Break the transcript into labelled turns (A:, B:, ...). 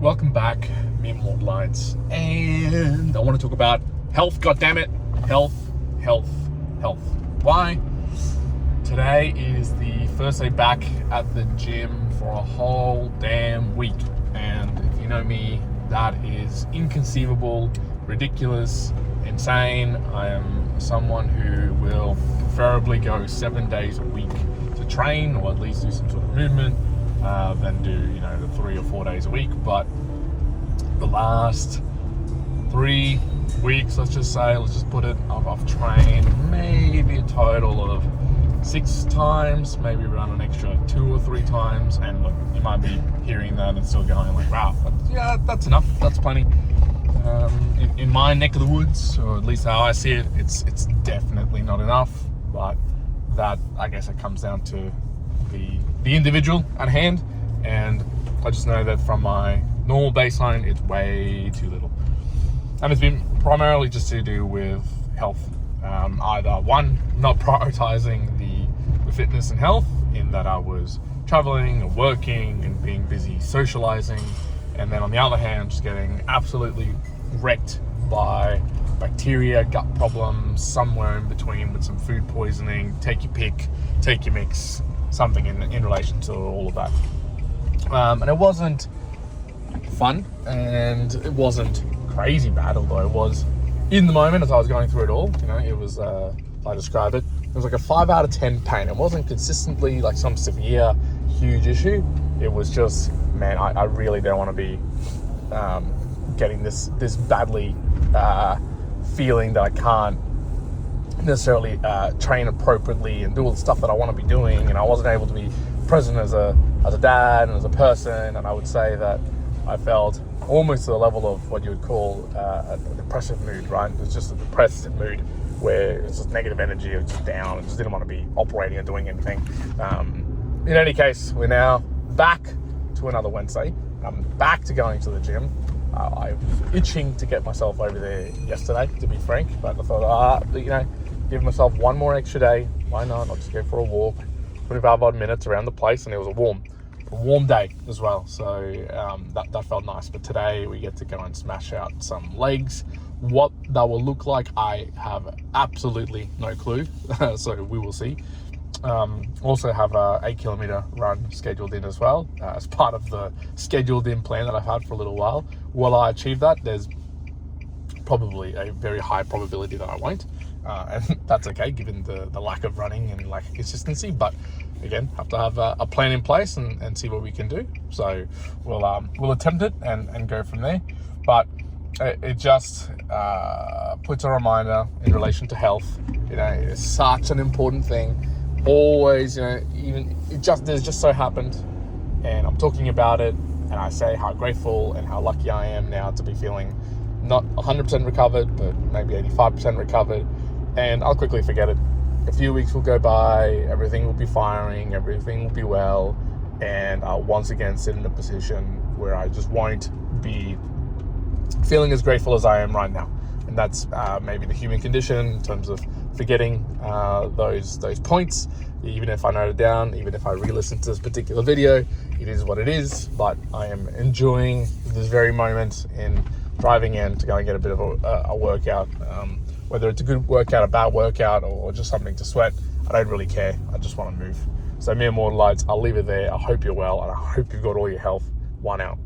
A: Welcome back, mere mortalites, and I want to talk about health. Goddammit, health. Why? Today is the first day back at the gym for a whole damn week, and if you know me, that is inconceivable, ridiculous, insane. I am someone who will preferably go 7 days a week to train, or at least do some sort of movement, than do the 3 or 4 days a week. But the last 3 weeks, let's just put it, I've trained maybe a total of 6 times, maybe around an extra 2 or 3 times. And look, you might be hearing that and still going like, wow, yeah, that's enough, that's plenty. In my neck of the woods, or at least how I see it, it's definitely not enough. But that, I guess, it comes down to the individual at hand, and I just know that from my normal baseline, it's way too little. And it's been primarily just to do with health. Either one, not prioritizing the fitness and health, in that I was traveling and working and being busy socializing, and then on the other hand, just getting absolutely wrecked by bacteria, gut problems, somewhere in between with some food poisoning. Take your pick, take your mix, something in relation to all of that. And it wasn't fun, and it wasn't crazy bad, although it was in the moment as I was going through it all. It was, I described it, it was like a 5 out of 10 pain. It wasn't consistently like some severe, huge issue. It was just, man, I really don't want to be getting this badly, feeling that I can't necessarily train appropriately and do all the stuff that I want to be doing, and I wasn't able to be present as a dad and as a person. And I would say that I felt almost to the level of what you would call a depressive mood, right? It was just a depressive mood where it's just negative energy, it was just down, I just didn't want to be operating and doing anything. In any case, we're now back to another Wednesday. I'm back to going to the gym. I was itching to get myself over there yesterday, to be frank, but I thought, give myself one more extra day. Why not? I'll just go for a walk, 25 odd minutes around the place, and it was a warm day as well. So that felt nice. But today we get to go and smash out some legs. What that will look like, I have absolutely no clue. So we will see. Also have a 8 kilometer run scheduled in as well, as part of the scheduled in plan that I've had for a little while. Will I achieve that? There's probably a very high probability that I won't, and that's okay given the lack of running and lack of consistency. But again, have to have a plan in place and see what we can do. So we'll attempt it and go from there. But it just puts a reminder in relation to health. It's such an important thing. Always, there's just so happened, and I'm talking about it, and I say how grateful and how lucky I am now to be feeling not 100% recovered, but maybe 85% recovered, and I'll quickly forget it. A few weeks will go by, everything will be firing, everything will be well, and I'll once again sit in a position where I just won't be feeling as grateful as I am right now. And that's maybe the human condition in terms of forgetting those points. Even if I note it down, even if I re-listen to this particular video, it is what it is. But I am enjoying this very moment in driving in to go and get a bit of a workout. Whether it's a good workout, a bad workout, or just something to sweat, I don't really care. I just want to move. So mere mortalites, I'll leave it there. I hope you're well, and I hope you've got all your health. One out.